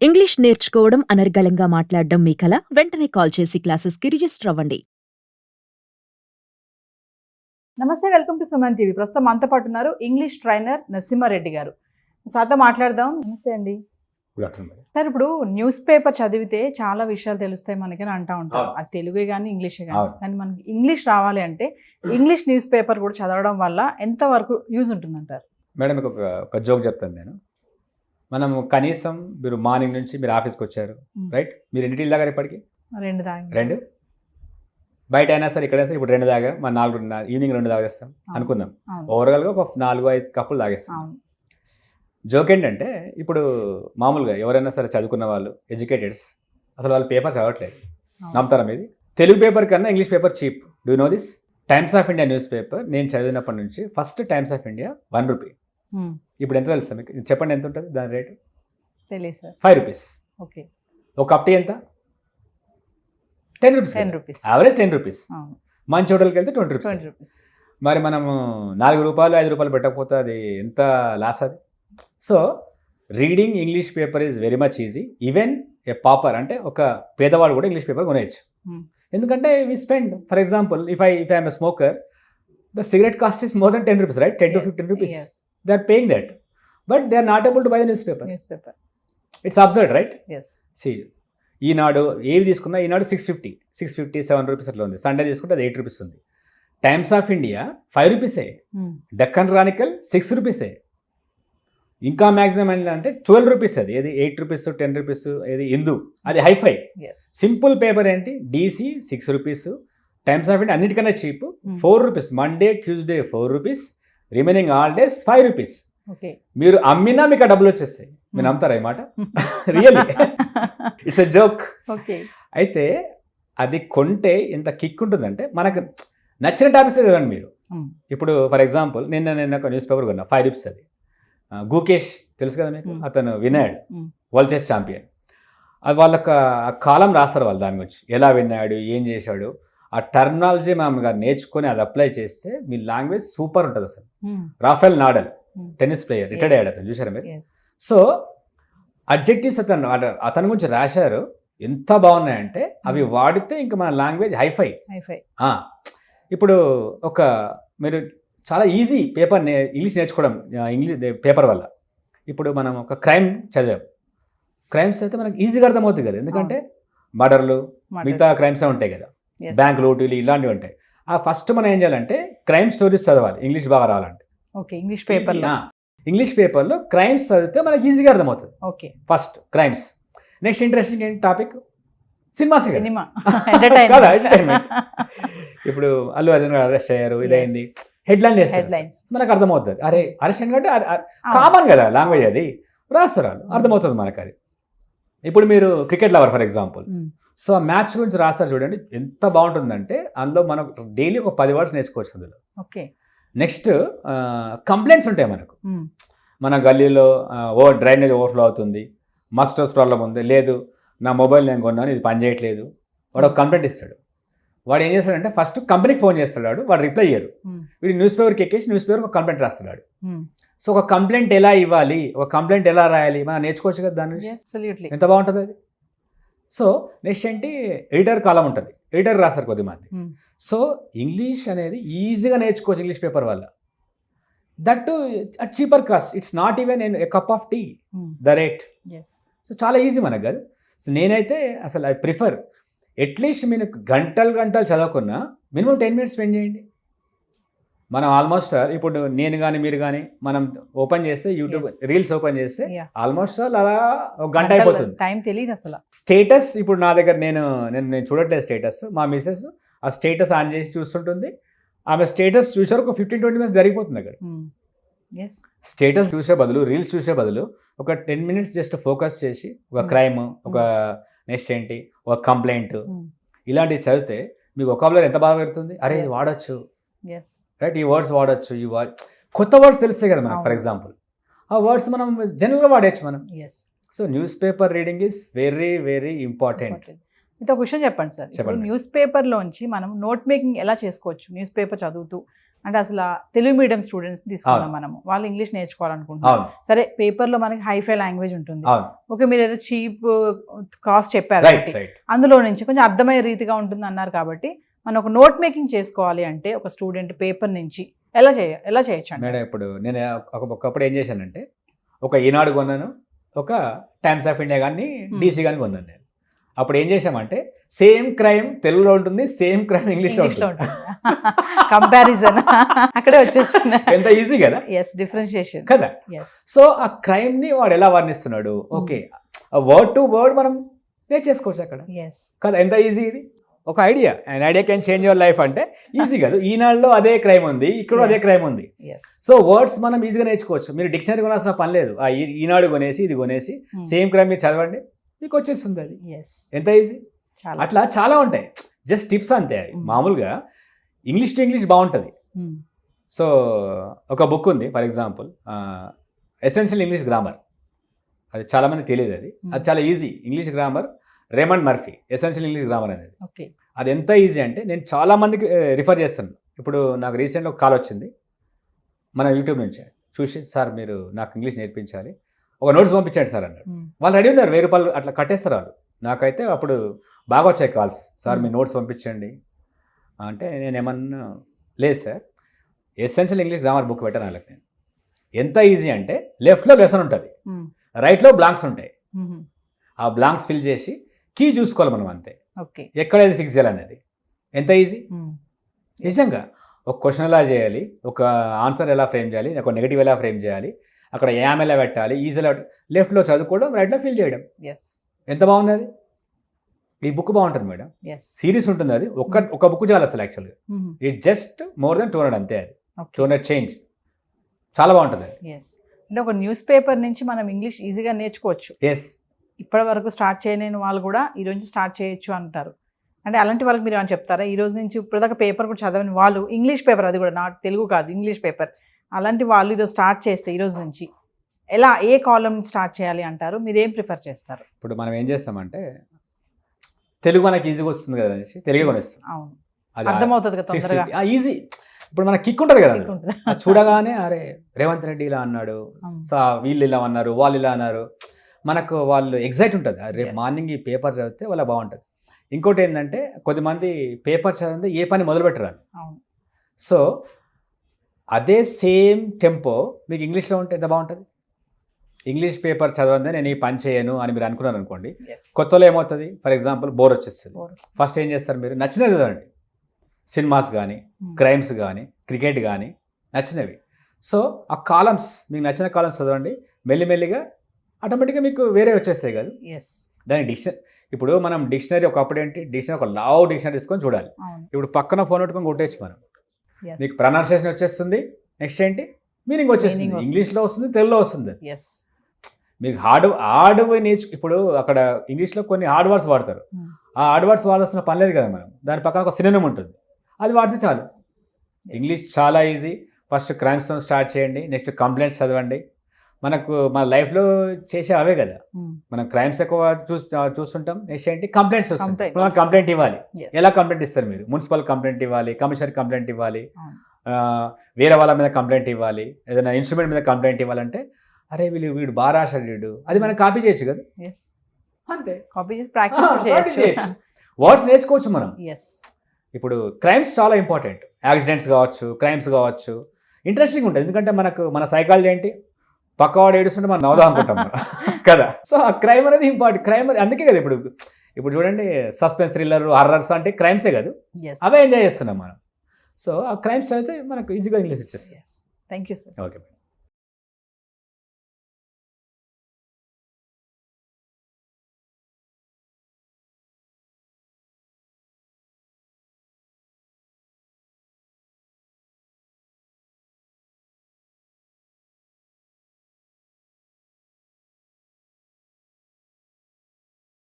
English నేర్చుకోవడం అనర్గళంగా మాట్లాడడం మీ కల? వెంటనే కాల్ చేసి క్లాసెస్‌కి రిజిస్టర్ అవ్వండి. నమస్తే, వెల్కమ్ టు సుమన్ టీవీ. ప్రస్తుతం మనతో పాటు ఉన్నారు ఇంగ్లీష్ ట్రైనర్ నరసింహారెడ్డి గారు. సార్తో మాట్లాడదాం. నమస్తే అండి. Good afternoon madam. సార్, ఇప్పుడు న్యూస్ పేపర్ చదివితే చాలా విషయాలు తెలుస్తాయి మనకి అని అంటూ ఉంటాం. అవును. అది తెలుగే కానీ ఇంగ్లీషే కానీ. అవును. కానీ మనకి ఇంగ్లీష్ రావాలి అంటే ఇంగ్లీష్ న్యూస్ పేపర్ కూడా చదవడం వల్ల ఎంతవరకు యూజ్ ఉంటుందంటారు? మేడం మీకు ఒక జోక్ చెప్తాను నేను. మనం కనీసం మీరు మార్నింగ్ నుంచి మీరు ఆఫీస్కి వచ్చారు, రైట్? మీరు ఎన్ని టీలు తాగారు ఇప్పటికి? 2 దాకా. 2. బయట అయినా సరే ఇక్కడైనా సరే ఇప్పుడు 2 తాగా, మన 4 ఈవినింగ్ 2 తాగేస్తాం అనుకుందాం. ఓవరాల్గా ఒక 4-5 కప్పులు తాగేస్తాం. అవును. జోక్ ఏంటంటే ఇప్పుడు మామూలుగా ఎవరైనా సరే చదువుకున్న వాళ్ళు, ఎడ్యుకేటెడ్స్, అసలు వాళ్ళు పేపర్ చదవట్లేదు. నమ్ముతారా మీది? తెలుగు పేపర్ కన్నా English paper cheap. Do know this? Times of India newspaper నేను చదివినప్పటి నుంచి first Times of India 1 rupee. ఇప్పుడు ఎంత తెలుసా మీకు? చెప్పండి ఎంత ఉంటుంది దాని రేటు? తెలియదు సార్. 5 రూపీస్. ఓకే. ఒక కప్ టీ ఎంత? 10 రూపీస్. 10 రూపీస్. Average 10 rupees. అవును. మంచి హోటల్కి వెళ్తే 20 రూపీస్. 20 రూపీస్. మరి మనము 4 రూపాయలు 5 రూపాయలు పెట్టకపోతే అది ఎంత లాస్ అది? So reading English paper is very much easy. Even a pauper అంటే ఒక పేదవాడు కూడా ఇంగ్లీష్ పేపర్ కొనేయచ్చు. ఎందుకంటే we spend, for example if I'm a smoker, the cigarette cost is more than 10 rupees, right? 10 to 15 rupees. Yes. They are paying that, but they are not able to buy the newspaper. Newspaper. It's absurd, right? Yes. See, ఈనాడు ఏవి తీసుకున్నా ఈనాడు 650, 7 rupees అట్లా ఉంది. Sunday తీసుకుంటే అది 8 rupees ఉంది. Times of India 5 రూపీసే. Deccan Chronicle 6 రూపీసే. ఇంకా మ్యాక్సిమం అంటే 12 రూపీస్. అది ఏది 8 రూపీస్, 10 రూపీస్. ఏది హిందూ, అది హైఫై. సింపుల్ పేపర్ ఏంటి? DC 6 rupees. Times of India అన్నిటికన్నా cheap 4 rupees. Monday Tuesday 4 rupees, remaining all days 5 rupees. మీరు అమ్మినా మీకు ఆ డబ్బులు వచ్చేస్తాయి. మీరు నమ్ముతారా ఈ మాట? Really it's a joke. అయితే అది కొంటే ఎంత కిక్ ఉంటుందంటే మనకు నచ్చిన టాపిక్స్ చదవండి మీరు. ఇప్పుడు ఫర్ ఎగ్జాంపుల్ నేను ఒక న్యూస్ పేపర్ కొన్నా, 5 రూపీస్. అది గుకేష్ తెలుసు కదా మీకు, అతను విన్నాడు, వరల్డ్ చెస్ ఛాంపియన్. అది వాళ్ళొక కాలం రాస్తారు వాళ్ళు దాని గురించి, ఎలా విన్నాడు, ఏం చేశాడు. ఆ టర్మినాలజీ మామూలుగా నేర్చుకొని అది అప్లై చేస్తే మీ లాంగ్వేజ్ సూపర్ ఉంటుంది అసలు. Rafael Nadal tennis player, retired అయ్యాడు అతను, చూసారా మీరు? సో అడ్జెక్టివ్స్ అతని గురించి రాశారు, ఎంత బాగున్నాయంటే అవి వాడితే ఇంకా మన లాంగ్వేజ్ హైఫై. ఇప్పుడు ఒక మీరు చాలా ఈజీ పేపర్ ఇంగ్లీష్ నేర్చుకోవడం, ఇంగ్లీష్ పేపర్ వల్ల. ఇప్పుడు మనం ఒక క్రైమ్ చదివాం, క్రైమ్స్ అయితే మనకు ఈజీగా అర్థమవుతుంది కదా, ఎందుకంటే మర్డర్లు మిగతా క్రైమ్స్ ఉంటాయి కదా, బ్యాంక్ లూటీలు ఇలాంటివి ఉంటాయి. ఆ ఫస్ట్ మనం ఏం చేయాలంటే క్రైమ్ స్టోరీస్ చదవాలి ఇంగ్లీష్ బాగా రావాలంటే. ఇంగ్లీష్ పేపర్లో క్రైమ్స్ చదివితే మనకి ఈజీగా అర్థమవుతుంది. First crimes. నెక్స్ట్ ఇంట్రెస్టింగ్ ఏంటి టాపిక్? సినిమాస్. ఇప్పుడు అల్లు అర్జున్ గారు అరెస్ట్ అయ్యారు, ఇదైంది, హెడ్లైన్ చేస్తారు, మనకు అర్థమవుతుంది. అరే అరెస్ట్ అంటే కామన్ కదా లాంగ్వేజ్, అది రాస్తారు, అర్థమవుతుంది మనకు అది. ఇప్పుడు మీరు cricket lover for example, so ఆ మ్యాచ్ గురించి రాస్తారు చూడండి, ఎంత బాగుంటుందంటే అందులో మనకు డైలీ ఒక 10 వర్డ్స్ నేర్చుకోవచ్చు అందులో. నెక్స్ట్ కంప్లైంట్స్ ఉంటాయి మనకు. మన గల్లీలో డ్రైనేజ్ ఓవర్ఫ్లో అవుతుంది, మస్ట్ హౌస్ ప్రాబ్లం ఉంది, లేదు నా మొబైల్ నేను కొన్నాను ఇది పని చేయట్లేదు, వాడు ఒక కంప్లైంట్ ఇస్తాడు. వాడు ఏం చేస్తాడంటే ఫస్ట్ కంపెనీకి ఫోన్ చేస్తాడు, వాడు రిప్లై ఇయ్యరు. వీడు న్యూస్ పేపర్కి ఎక్కేసి న్యూస్ పేపర్ ఒక కంప్లైంట్ రాస్తున్నాడు. సో ఒక కంప్లైంట్ ఎలా ఇవ్వాలి, ఒక కంప్లైంట్ ఎలా రాయాలి మనం నేర్చుకోవచ్చు కదా దాని నుంచి. ఎంత బాగుంటుంది అది. సో నెక్స్ట్ ఏంటి, ఎడిటర్ కాలం ఉంటుంది, ఎడిటర్ రాస్తారు కొద్దిమంది. సో ఇంగ్లీష్ అనేది ఈజీగా నేర్చుకోవచ్చు ఇంగ్లీష్ పేపర్ వల్ల. That too at cheaper cost. It's not even a cup of tea the rate. So చాలా ఈజీ మనకు కదా. సో నేనైతే అసలు ఐ ప్రిఫర్ అట్లీస్ట్ మీరు గంటలు చదవకున్నా మినిమం 10 minutes స్పెండ్ చేయండి. మనం ఆల్మోస్ట్ ఇప్పుడు నేను కానీ మీరు కానీ మనం ఓపెన్ చేస్తే యూట్యూబ్ రీల్స్ ఓపెన్ చేస్తే ఆల్మోస్ట్ అలా ఒక గంట అయిపోతుంది, టైం తెలియదు అసలు. స్టేటస్ ఇప్పుడు నా దగ్గర నేను చూడట్లేదు స్టేటస్, మా మిసెస్ ఆ స్టేటస్ ఆన్ చేసి చూస్తుంటుంది. ఆమె స్టేటస్ చూసారు ఒక 15-20 minutes జరిగిపోతుంది అక్కడ. స్టేటస్ చూసే బదులు, రీల్స్ చూసే బదులు ఒక 10 minutes జస్ట్ ఫోకస్ చేసి ఒక క్రైమ్, ఒక నెక్స్ట్ ఏంటి, ఒక కంప్లైంట్, ఇలాంటివి చదివితే మీకు వొకాబులరీ ఎంత బాగా పెడుతుంది. అరే ఇది వాడచ్చు, రైట్, ఈ వర్డ్స్ వాడచ్చు, కొత్త వర్డ్స్ తెలుస్తాయి కదా మనకు. ఫర్ ఎగ్జాంపుల్ ఆ వర్డ్స్ మనం జనరల్గా వాడచ్చు మనం. So news paper reading is very very important. ఇంత ఒక విషయం చెప్పండి సార్. ఇప్పుడు న్యూస్ పేపర్లోంచి మనం నోట్ మేకింగ్ ఎలా చేసుకోవచ్చు న్యూస్ పేపర్ చదువుతూ? అంటే అసలు ఆ తెలుగు మీడియం స్టూడెంట్స్ తీసుకున్నాం అవును. మనము, వాళ్ళు ఇంగ్లీష్ నేర్చుకోవాలనుకుంటున్నాం. అవును సరే పేపర్లో మనకి హైఫై లాంగ్వేజ్ ఉంటుంది, అవును ఓకే మీరు ఏదో చీప్ కాస్ట్ చెప్పారు రైట్ ఒకటి. రైట్. అందులో నుంచి కొంచెం అర్థమయ్యే రీతిగా ఉంటుంది అన్నారు కాబట్టి మనం ఒక నోట్ మేకింగ్ చేసుకోవాలి అంటే ఒక స్టూడెంట్ పేపర్ నుంచి ఎలా చేయొచ్చు అండి? మేడం ఇప్పుడు నేను ఒకప్పుడు ఏం చేశానంటే ఒక ఈనాడు కొన్నాను, ఒక టైమ్స్ ఆఫ్ ఇండియా కానీ డీసీ కానీ కొన్నాను నేను. అప్పుడు ఏం చేశామంటే సేమ్ క్రైమ్ తెలుగులో ఉంటుంది, సేమ్ క్రైమ్ ఇంగ్లీష్లో ఇంగ్లీష్లో ఉంటుంది. ఉంటుంది కంపారిజన్ అక్కడే వచ్చేస్తుంది. ఎంత ఈజీ కదా ఎస్, డిఫరెన్షియేషన్. కదా. ఎస్. సో ఆ క్రైమ్ ని వాడు ఎలా వర్ణిస్తున్నాడు, ఓకే వర్డ్ టు వర్డ్ మనం నేర్చేసుకోవచ్చు అక్కడ ఎస్. కదా. ఎంత ఈజీ ఇది, ఒక idea, and idea can change your life అంటే ఈజీ కదా. ఈనాడులో అదే క్రైమ్ ఉంది, ఇక్కడ అదే క్రైమ్ ఉంది. ఎస్. సో వర్డ్స్ మనం ఈజీగా నేర్చుకోవచ్చు. మీరు డిక్షనరీ కొనాల్సిన పని లేదు. ఆ ఈనాడు కొనేసి ఇది కొనేసి సేమ్ క్రైమ్ మీరు చదవండి, మీకు వచ్చేస్తుంది అది. ఎస్. ఎంత ఈజీ. చాలా. అట్లా చాలా ఉంటాయి, జస్ట్ టిప్స్ అంతే అవి. మామూలుగా ఇంగ్లీష్ టు ఇంగ్లీష్ బాగుంటుంది. సో ఒక బుక్ ఉంది for example essential English grammar, అది చాలా మంది తెలియదు. అది చాలా easy English grammar, Raymond Murphy essential English grammar అనేది. ఓకే. అది ఎంత ఈజీ అంటే నేను చాలా మందికి రిఫర్ చేస్తాను. ఇప్పుడు నాకు రీసెంట్గా ఒక కాల్ వచ్చింది మన యూట్యూబ్ నుంచి, చూసి సార్ మీరు నాకు ఇంగ్లీష్ నేర్పించాలి, ఒక నోట్స్ పంపించండి సార్ అన్నాడు. వాళ్ళు రెడీ ఉన్నారు, ₹1000 అట్లా కట్టేస్తారు వాళ్ళు. నాకైతే అప్పుడు బాగా వచ్చాయి కాల్స్, సార్ మీ నోట్స్ పంపించండి అంటే నేను ఏమన్నా లేదు sir, essential English grammar book పెట్టాను వాళ్ళకి నేను. ఎంత ఈజీ అంటే లెఫ్ట్లో లెసన్ ఉంటుంది, రైట్లో బ్లాంక్స్ ఉంటాయి. ఆ బ్లాంక్స్ ఫిల్ చేసి కీ చూసుకోవాలి మనం అంతే, ఓకే, ఎక్కడైతే ఫిక్స్ చేయాలనేది. ఎంత ఈజీ నిజంగా. ఒక క్వశ్చన్ ఎలా చేయాలి, ఒక ఆన్సర్ ఎలా ఫ్రేమ్ చేయాలి, ఒక నెగిటివ్ ఎలా ఫ్రేమ్ చేయాలి, అక్కడ యామ్ ఎలా పెట్టాలి, ఈజీలో లెఫ్ట్లో చదువుకోవడం, రైట్లో ఫిల్ చేయడం. ఎస్. ఎంత బాగుంది అది. ఈ బుక్ బాగుంటుంది మేడం, ఎస్. సిరీస్ ఉంటుంది. అది ఒక బుక్ చాలు అసలు యాక్చువల్గా. ఇట్ జస్ట్ మోర్ దెన్ 200 అంతే, అది 200 చేంజ్. చాలా బాగుంటుంది అది. ఎస్. అంటే ఒక న్యూస్ పేపర్ నుంచి మనం ఇంగ్లీష్ ఈజీగా నేర్చుకోవచ్చు. ఎస్. ఇప్పటి వరకు స్టార్ట్ చేయలేని వాళ్ళు కూడా ఈ రోజు స్టార్ట్ చేయొచ్చు అంటారు. అంటే అలాంటి వాళ్ళకి మీరు ఏమైనా చెప్తారా? ఈ రోజు నుంచి ఇప్పటిదాకా పేపర్ కూడా చదవని వాళ్ళు, ఇంగ్లీష్ పేపర్, అది కూడా నాట్ తెలుగు కాదు, ఇంగ్లీష్ పేపర్, అలాంటి వాళ్ళు ఈరోజు స్టార్ట్ చేస్తే ఈ రోజు నుంచి ఎలా, ఏ కాలం స్టార్ట్ చేయాలి అంటారు? మీరు ఏం ప్రిఫర్ చేస్తారు? ఇప్పుడు మనం ఏం చేస్తామంటే తెలుగు మనకి ఈజీగా వస్తుంది కదా అనేసి తెలుగే కొనేస్తాం. అవును, అది అర్థమవుతుంది కదా తొందరగా. ఈజీ. ఇప్పుడు మనకి కిక్ ఉంటుంది కదా, ఉంటుంది. అది చూడగానే అరే రేవంత్ రెడ్డి ఇలా అన్నాడు, సో వీళ్ళు ఇలా అన్నారు, వాళ్ళు ఇలా అన్నారు, మనకు వాళ్ళు ఎగ్జైట్ ఉంటుంది. రేపు మార్నింగ్ ఈ పేపర్ చదివితే వాళ్ళ బాగుంటుంది. ఇంకోటి ఏంటంటే కొద్దిమంది పేపర్ చదివితే ఏ పని మొదలు పెట్టరాను. సో అదే సేమ్ టెంపో మీకు ఇంగ్లీష్లో ఉంటే ఎంత బాగుంటుంది. ఇంగ్లీష్ పేపర్ చదవందే నేను ఈ పని చేయను అని మీరు అనుకున్నారు అనుకోండి, కొత్తలో ఏమవుతుంది, ఫర్ ఎగ్జాంపుల్ బోర్ వచ్చేస్తుంది. ఫస్ట్ ఏం చేస్తారు, మీరు నచ్చినవి చదవండి, సినిమాస్ కానీ, క్రైమ్స్ కానీ, క్రికెట్ కానీ, నచ్చినవి. సో ఆ కాలమ్స్, మీకు నచ్చిన కాలమ్స్ చదవండి, మెల్లిమెల్లిగా ఆటోమేటిక్గా మీకు వేరే వచ్చేస్తాయి కదా. దాని డిక్షనరీ, ఇప్పుడు మనం డిక్షనరీ ఒకప్పుడు ఏంటి, డిక్షనరీ ఒక లావ్ డిక్షనరీ తీసుకొని చూడాలి. ఇప్పుడు పక్కన ఫోన్ పెట్టుకొని కొట్టేచ్చు మనం, మీకు ప్రొనౌన్సియేషన్ వచ్చేస్తుంది, నెక్స్ట్ ఏంటి మీనింగ్ వచ్చేస్తుంది, ఇంగ్లీష్లో వస్తుంది, తెలుగులో వస్తుంది. మీకు హార్డ్ ఇప్పుడు అక్కడ ఇంగ్లీష్లో కొన్ని హార్డ్ వర్డ్స్ వాడతారు, ఆ హార్డ్ వర్డ్స్ వాడాల్సిన పని లేదు కదా మనం, దాని పక్కన ఒక సినోనిమ్ ఉంటుంది, అది వాడితే చాలు. ఇంగ్లీష్ చాలా ఈజీ. ఫస్ట్ క్రైమ్స్తో స్టార్ట్ చేయండి, నెక్స్ట్ కంప్లైంట్స్ చదవండి. మనకు మన లైఫ్లో చేసే అవే కదా, మనం క్రైమ్స్ ఎక్కువ చూస్తుంటాం, నెక్స్ట్ ఏంటి కంప్లైంట్స్ వస్తాయి. మనం కంప్లైంట్ ఇవ్వాలి, ఎలా కంప్లైంట్ ఇస్తారు మీరు? మున్సిపల్ కంప్లైంట్ ఇవ్వాలి, కమిషనర్ కంప్లైంట్ ఇవ్వాలి, వేరే వాళ్ళ మీద కంప్లైంట్ ఇవ్వాలి, ఏదైనా ఇన్స్ట్రుమెంట్ మీద కంప్లైంట్ ఇవ్వాలంటే అరే వీడు బాగా రాశాడు, అది మనం కాపీ చేయొచ్చు కదా, అంతే. కాపీ చేసి ప్రాక్టీస్ చేయొచ్చు, వర్డ్స్ నేర్చుకోవచ్చు మనం. ఇప్పుడు క్రైమ్స్ చాలా ఇంపార్టెంట్, యాక్సిడెంట్స్ కావచ్చు, క్రైమ్స్ కావచ్చు, ఇంట్రెస్టింగ్ ఉంటుంది. ఎందుకంటే మన సైకాలజీ ఏంటి, పక్కవాడు ఏడుస్తుంటే మనం నవ్వుదాం అనుకుంటాం కదా. సో ఆ క్రైమ్ అనేది ఇంపార్టెంట్. క్రైమ్ అందుకే కదా ఇప్పుడు చూడండి, సస్పెన్స్ థ్రిల్లర్, హర్రర్స్ అంటే క్రైమ్సే కదా, అవే ఎంజాయ్ చేస్తున్నాం మనం. సో ఆ క్రైమ్స్ అయితే మనకు ఈజీగా ఇంగ్లీష్ వచ్చేస్తుంది. Thank you sir. ఓకే.